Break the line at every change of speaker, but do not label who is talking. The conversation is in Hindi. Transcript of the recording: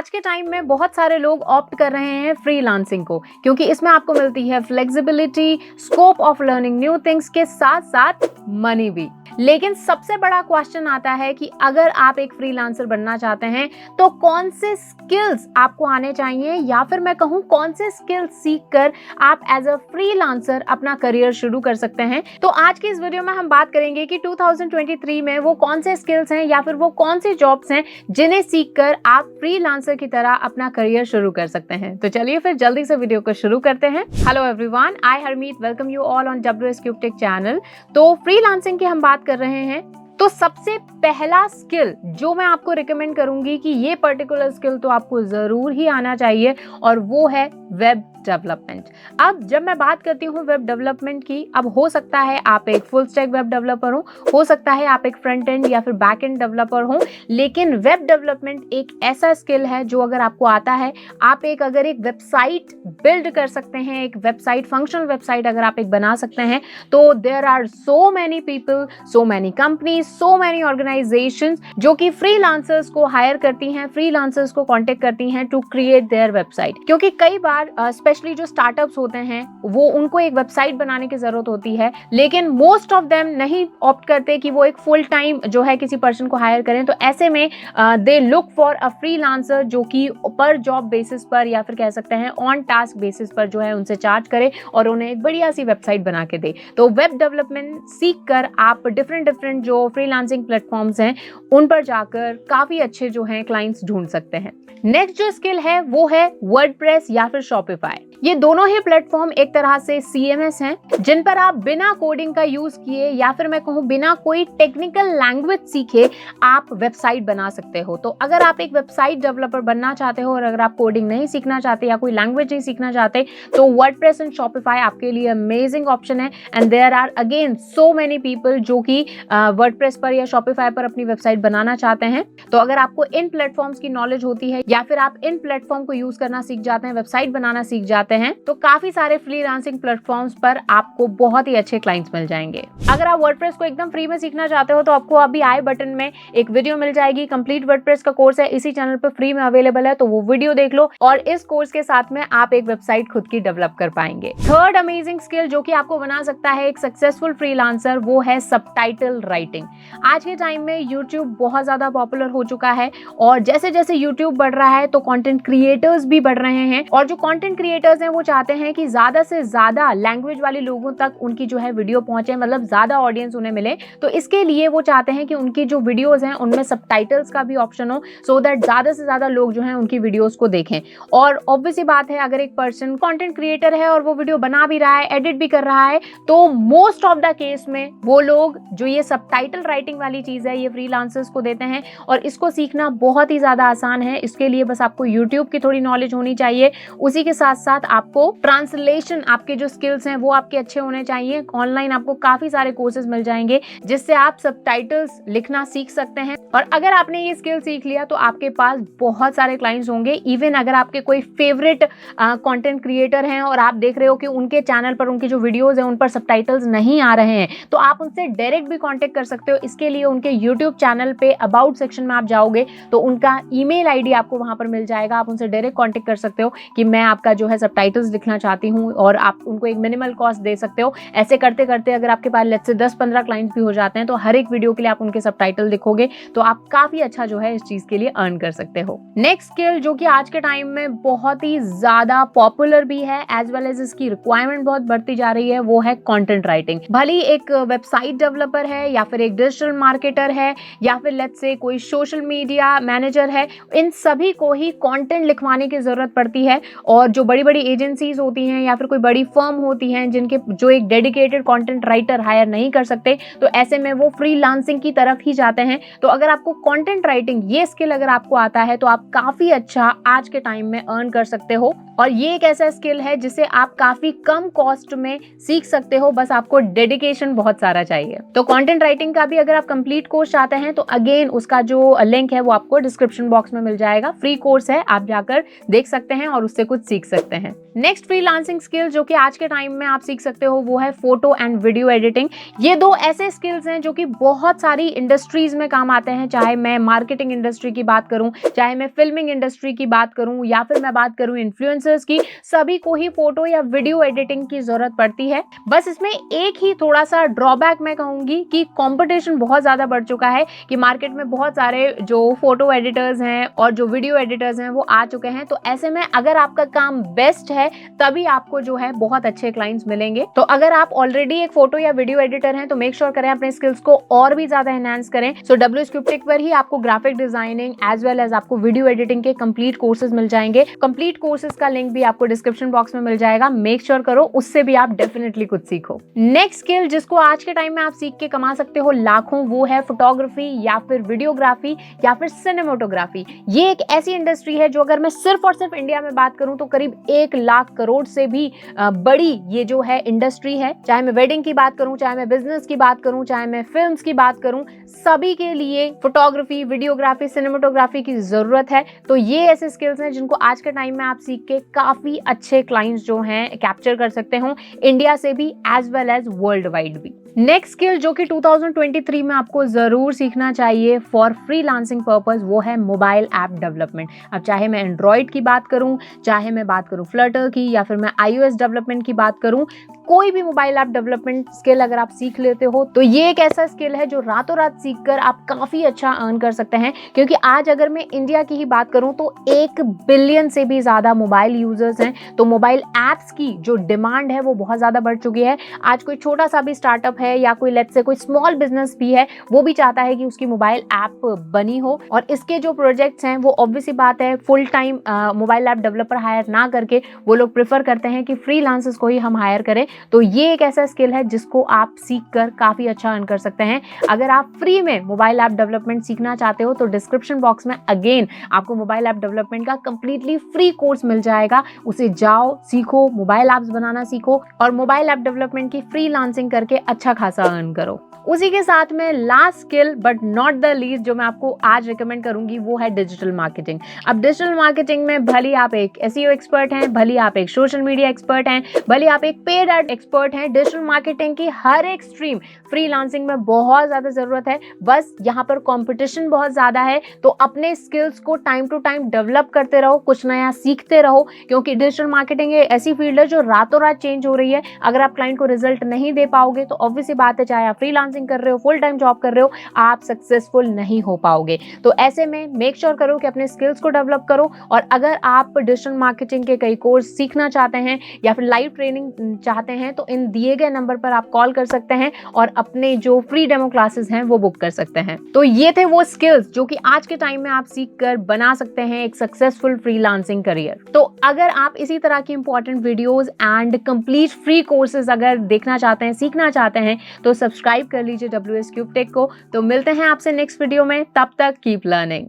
आज के टाइम में बहुत सारे लोग ऑप्ट कर रहे हैं फ्रीलांसिंग को, क्योंकि इसमें आपको मिलती है flexibility, scope of learning new things के साथ साथ मनी भी। लेकिन सबसे बड़ा क्वेश्चन आता है कि अगर आप एक फ्रीलांसर बनना चाहते हैं तो कौन से स्किल्स आपको आने चाहिए, या फिर मैं कहूं कौन से स्किल्स सीखकर आप एज अ फ्रीलांसर अपना करियर शुरू कर सकते हैं। तो आज की इस वीडियो में हम बात करेंगे कि 2023 में वो कौन से स्किल्स हैं या फिर वो कौन सी जॉब्स हैं जिन्हें सीखकर आप फ्रीलांसर की तरह अपना करियर शुरू कर सकते हैं। तो चलिए फिर जल्दी से वीडियो को शुरू करते हैं। Hello everyone, I Harmeet welcome you all on WS Cube Tech channel. तो फ्रीलांसिंग की हम बात कर रहे हैं, तो सबसे पहला स्किल जो मैं आपको रिकमेंड करूंगी कि ये पर्टिकुलर स्किल तो आपको जरूर ही आना चाहिए, और वो है वेब डेवलपमेंट। अब जब मैं बात करती हूँ वेब डेवलपमेंट की, अब हो सकता है आप एक फुल स्टैक वेब डेवलपर हो सकता है आप एक फ्रंट एंड या फिर बैक एंड डेवलपर हो, लेकिन वेब डेवलपमेंट एक ऐसा स्किल है जो अगर आपको आता है, आप अगर एक वेबसाइट बिल्ड कर सकते हैं, एक वेबसाइट, फंक्शनल वेबसाइट अगर आप एक बना सकते हैं, तो there are so many people, so many companies, so many organisations जो कि फ्रीलांसर्स को हायर करती हैं, फ्रीलांसर्स को कांटेक्ट करती हैं टू क्रिएट देयर वेबसाइट। क्योंकि कई बार स्पेशली जो स्टार्टअप्स होते हैं वो उनको एक वेबसाइट बनाने की जरूरत होती है, लेकिन मोस्ट ऑफ देम नहीं ऑप्ट करते कि वो एक फुल टाइम जो है किसी पर्सन को हायर करें। तो ऐसे में they look for a freelancer जो कि पर जॉब बेसिस पर या फिर कह सकते हैं ऑन टास्क बेसिस पर जो है उनसे चार्ज करे और उन्हें एक बढ़िया सी वेबसाइट बना के दे। तो वेब डेवलपमेंट सीख कर आप डिफरेंट जो फ्रीलांसिंग प्लेटफॉर्म्स हैं उन पर जाकर काफी अच्छे जो हैं क्लाइंट्स ढूंढ सकते हैं। नेक्स्ट जो स्किल है वो है वर्डप्रेस या फिर शॉपिफाई। ये दोनों ही प्लेटफॉर्म एक तरह से CMS हैं जिन पर आप बिना कोडिंग का यूज किए या फिर मैं कहूँ बिना कोई टेक्निकल लैंग्वेज सीखे आप वेबसाइट बना सकते हो। तो अगर आप एक वेबसाइट डेवलपर बनना चाहते हो और अगर आप कोडिंग नहीं सीखना चाहते या कोई लैंग्वेज नहीं सीखना चाहते, तो वर्डप्रेस एंड शॉपिफाई आपके लिए अमेजिंग ऑप्शन है। And there are again so many people जो कि वर्डप्रेस पर या शॉपिफाई पर अपनी वेबसाइट बनाना चाहते हैं। तो अगर आपको इन प्लेटफॉर्म्स की नॉलेज होती है या फिर आप इन प्लेटफॉर्म को यूज करना सीख जाते हैं, वेबसाइट बनाना सीख जाते हैं, तो काफी सारे फ्रीलांसिंग प्लेटफॉर्म्स पर आपको बहुत ही अच्छे क्लाइंट्स मिल जाएंगे। अगर आप वर्डप्रेस को एकदम फ्री में सीखना चाहते हो तो आपको अभी आई बटन में एक वीडियो मिल जाएगी। कंप्लीट वर्डप्रेस का कोर्स है, इसी चैनल पर फ्री में अवेलेबल है, तो वो वीडियो देख लो और इस कोर्स के साथ में आप एक वेबसाइट खुद की डेवलप कर पाएंगे। थर्ड अमेजिंग स्किल जो कि आपको बना सकता है एक सक्सेसफुल फ्रीलांसर, वो है सबटाइटल राइटिंग। आज के टाइम में यूट्यूब बहुत ज्यादा पॉपुलर हो चुका है और जैसे जैसे यूट्यूब बढ़ रहा है तो कंटेंट क्रिएटर्स भी बढ़ रहे हैं, और जो कंटेंट क्रिएटर्स हैं वो चाहते हैं कि ज्यादा से ज्यादा लैंग्वेज वाले लोगों तक उनकी जो है वीडियो पहुंचे, मतलब ज्यादा ऑडियंस उन्हें मिले। तो इसके लिए वो चाहते हैं कि उनकी जो वीडियोस हैं उनमें सबटाइटल्स का भी ऑप्शन हो, सो दैट ज्यादा से ज्यादा लोग जो हैं उनकी वीडियोस को देखें। और ऑब्वियस बात है, अगर एक पर्सन कंटेंट क्रिएटर है और वो वीडियो बना भी रहा है, एडिट भी कर रहा है, तो मोस्ट ऑफ द केस में वो लोग जो ये सबटाइटल राइटिंग वाली चीज है ये फ्रीलांसर्स को देते हैं। और इसको सीखना बहुत ही ज्यादा आसान है। इसके लिए बस आपको यूट्यूब की थोड़ी नॉलेज होनी चाहिए, उसी के साथ साथ आपको ट्रांसलेशन, आपके जो स्किल्स हैं वो आपके अच्छे होने चाहिए। ऑनलाइन आपको काफी सारे कोर्सेज मिल जाएंगे जिससे आप सबटाइटल्स लिखना सीख सकते हैं। और अगर आपने ये स्किल सीख लिया तो आपके पास बहुत सारे क्लाइंट्स होंगे। इवन अगर आपके कोई फेवरेट कंटेंट क्रिएटर हैं और आप देख रहे हो कि उनके चैनल पर उनकी जो वीडियोस हैं उन पर सबटाइटल्स नहीं आ रहे हैं, तो आप उनसे डायरेक्ट भी कांटेक्ट कर सकते हो। इसके लिए उनके यूट्यूब चैनल पे अबाउट सेक्शन में आप जाओगे तो उनका ईमेल आईडी आपको वहां पर मिल जाएगा। आप उनसे डायरेक्ट कांटेक्ट कर सकते हो कि मैं आपका जो है सबटाइटल्स लिखना चाहती हूँ, और आप उनको एक मिनिमल कॉस्ट दे सकते हो। ऐसे करते करते अगर आपके पास लेट्स से 10-15 क्लाइंट्स भी हो जाते हैं तो हर एक वीडियो के लिए आप उनके सबटाइटल लिखोगे तो आप काफी अच्छा जो है इस चीज के लिए अर्न कर सकते हो। नेक्स्ट स्किल जो कि आज के टाइम में बहुत ही ज्यादा पॉपुलर भी है एज वेल एज इसकी रिक्वायरमेंट बहुत बढ़ती जा रही है, वो है कंटेंट राइटिंग। भले एक वेबसाइट डेवलपर है या फिर एक डिजिटल मार्केटर है या फिर लेट्स से कोई सोशल मीडिया मैनेजर है, इन सभी को ही कंटेंट लिखवाने की जरूरत पड़ती है। और जो बड़ी बड़ी एजेंसीज होती हैं या फिर कोई बड़ी फर्म होती हैं जिनके जो एक डेडिकेटेड कंटेंट राइटर हायर नहीं कर सकते, तो ऐसे में वो फ्रीलांसिंग की तरफ ही जाते हैं। तो अगर आपको कंटेंट राइटिंग ये स्किल अगर आपको आता है तो आप काफी अच्छा आज के टाइम में अर्न कर सकते हो। और ये एक ऐसा स्किल है जिसे आप काफी कम कॉस्ट में सीख सकते हो, बस आपको डेडिकेशन बहुत सारा चाहिए। तो कंटेंट राइटिंग का भी अगर आप कंप्लीट कोर्स चाहते हैं तो अगेन उसका जो लिंक है वो आपको डिस्क्रिप्शन बॉक्स में मिल जाएगा। फ्री कोर्स है, आप जाकर देख सकते हैं और उससे कुछ सीख सकते हैं। नेक्स्ट फ्रीलांसिंग स्किल जो कि आज के टाइम में आप सीख सकते हो वो है फोटो एंड वीडियो एडिटिंग। ये दो ऐसे स्किल्स हैं जो कि बहुत सारी इंडस्ट्रीज में काम आते हैं, चाहे मैं मार्केटिंग इंडस्ट्री की बात करूं, चाहे मैं फिल्मिंग इंडस्ट्री की बात करूं, या फिर मैं बात करूं इन्फ्लुएंसर्स की, सभी को ही फोटो या वीडियो एडिटिंग की जरूरत पड़ती है। बस इसमें एक ही थोड़ा सा ड्रॉबैक मैं कहूंगी कि कंपटीशन बहुत ज्यादा बढ़ चुका है, कि मार्केट में बहुत सारे जो फोटो एडिटर्स हैं और जो वीडियो एडिटर्स हैं वो आ चुके हैं। तो ऐसे में अगर आपका काम बेस्ट है तभी आपको जो है बहुत अच्छे क्लाइंट्स मिलेंगे। तो अगर आप ऑलरेडी एक फोटो या वीडियो एडिटर हैं तो मेक श्योर करें अपने स्किल्स को और भी ज्यादा एनहांस करें। सो WSCubeTech पर ही आपको graphic designing as well as आपको वीडियो एडिटिंग के कंप्लीट कोर्सेज मिल जाएंगे। कंप्लीट कोर्सेज का लिंक भी आपको डिस्क्रिप्शन बॉक्स में मिल जाएगा। मेक श्योर करो उससे भी आप डेफिनेटली कुछ सीखो। नेक्स्ट स्किल जिसको आज के टाइम में आप सीख के कमा सकते हो लाखों, वो है फोटोग्राफी या फिर वीडियोग्राफी या फिर सिनेमेटोग्राफी। ये एक ऐसी इंडस्ट्री है जो अगर मैं सिर्फ और सिर्फ इंडिया में बात करूं तो करीब 1 लाख करोड़ से भी बड़ी ये जो है इंडस्ट्री है। चाहे मैं वेडिंग की बात करूं, चाहे मैं बिजनेस की बात करूं, चाहे मैं फिल्म्स की बात करूं, सभी के लिए फोटोग्राफी, वीडियोग्राफी, सिनेमेटोग्राफी की जरूरत है। तो ये ऐसे स्किल्स हैं जिनको आज के टाइम में आप सीख के काफी अच्छे क्लाइंट्स जो हैं कैप्चर कर सकते हो, इंडिया से भी as well as world wide भी। नेक्स्ट स्किल जो कि 2023 में आपको जरूर सीखना चाहिए फॉर फ्रीलांसिंग पर्पस, वो है मोबाइल ऐप डेवलपमेंट। अब चाहे मैं एंड्रॉइड की बात करूं, चाहे मैं बात करूं फ्लटर की, या फिर मैं iOS डेवलपमेंट की बात करूं, कोई भी मोबाइल ऐप डेवलपमेंट स्किल अगर आप सीख लेते हो तो ये एक ऐसा स्किल है जो रातों रात सीखकर आप काफी अच्छा अर्न कर सकते हैं। क्योंकि आज अगर मैं इंडिया की ही बात करूं तो 1 बिलियन से भी ज्यादा मोबाइल यूजर्स हैं। तो मोबाइल एप्स की जो डिमांड है वो बहुत ज्यादा बढ़ चुकी है। आज कोई छोटा सा भी स्टार्टअप है या कोई लेट्स से कोई स्मॉल बिजनेस भी है, वो भी चाहता है कि उसकी मोबाइल ऐप बनी हो। और इसके जो प्रोजेक्ट्स हैं वो ऑब्वियसली बात है full time mobile app developer hire ना करके वो लोग प्रेफर करते हैं कि फ्रीलांसर्स को ही हम हायर करें। तो ये एक ऐसा स्किल है जिसको आप सीख कर काफी अच्छा अर्न कर सकते हैं। अगर आप फ्री में मोबाइल ऐप डेवलपमेंट सीखना चाहते हो तो डिस्क्रिप्शन बॉक्स में अगेन आपको मोबाइल ऐप डेवलपमेंट का कंप्लीटली फ्री कोर्स मिल जाएगा। उसे जाओ, सीखो, मोबाइल ऐप्स बनाना सीखो और मोबाइल ऐप डेवलपमेंट की फ्रीलांसिंग करके अच्छा खासा अर्न करो। उसी के साथ में last skill but not the least जो मैं आपको आज रिकमेंड करूंगी वो है डिजिटल मार्केटिंग। अब डिजिटल मार्केटिंग में भले आप एक SEO एक्सपर्ट हैं, भले आप एक सोशल मीडिया एक्सपर्ट हैं, भले आप एक पेड एड एक्सपर्ट हैं, डिजिटल मार्केटिंग की हर एक स्ट्रीम फ्रीलांसिंग में बहुत ज्यादा जरूरत है। बस यहाँ पर कंपटीशन बहुत ज्यादा है, तो अपने स्किल्स को टाइम टू टाइम डेवलप करते रहो, कुछ नया सीखते रहो, क्योंकि डिजिटल मार्केटिंग एक ऐसी फील्ड है जो रातों रात चेंज हो रही है। अगर आप क्लाइंट को रिजल्ट नहीं दे पाओगे तो ऑब्वियसली बात है, चाहे आप फ्रीलांसिंग कर रहे हो, फुल टाइम जॉब कर रहे हो, आप सक्सेसफुल नहीं हो पाओगे। तो ऐसे में मेक श्योर करो कि अपने स्किल्स को डेवलप करो। और अगर आप डिजिटल मार्केटिंग के कई कोर्स सीखना चाहते हैं या फिर लाइव ट्रेनिंग चाहते हैं तो इन दिए गए नंबर पर आप कॉल कर सकते हैं और अपने जो फ्री डेमो क्लासेस हैं वो बुक कर सकते हैं। तो ये थे वो स्किल्स जो कि आज के टाइम में आप सीख कर बना सकते हैं एक सक्सेसफुल फ्रीलांसिंग करियर। तो अगर आप इसी तरह की important videos and complete free courses अगर देखना चाहते हैं, सीखना चाहते हैं, तो सब्सक्राइब कर लीजिए WSCubeTech को। तो मिलते हैं आपसे नेक्स्ट वीडियो में, तब तक कीप लर्निंग।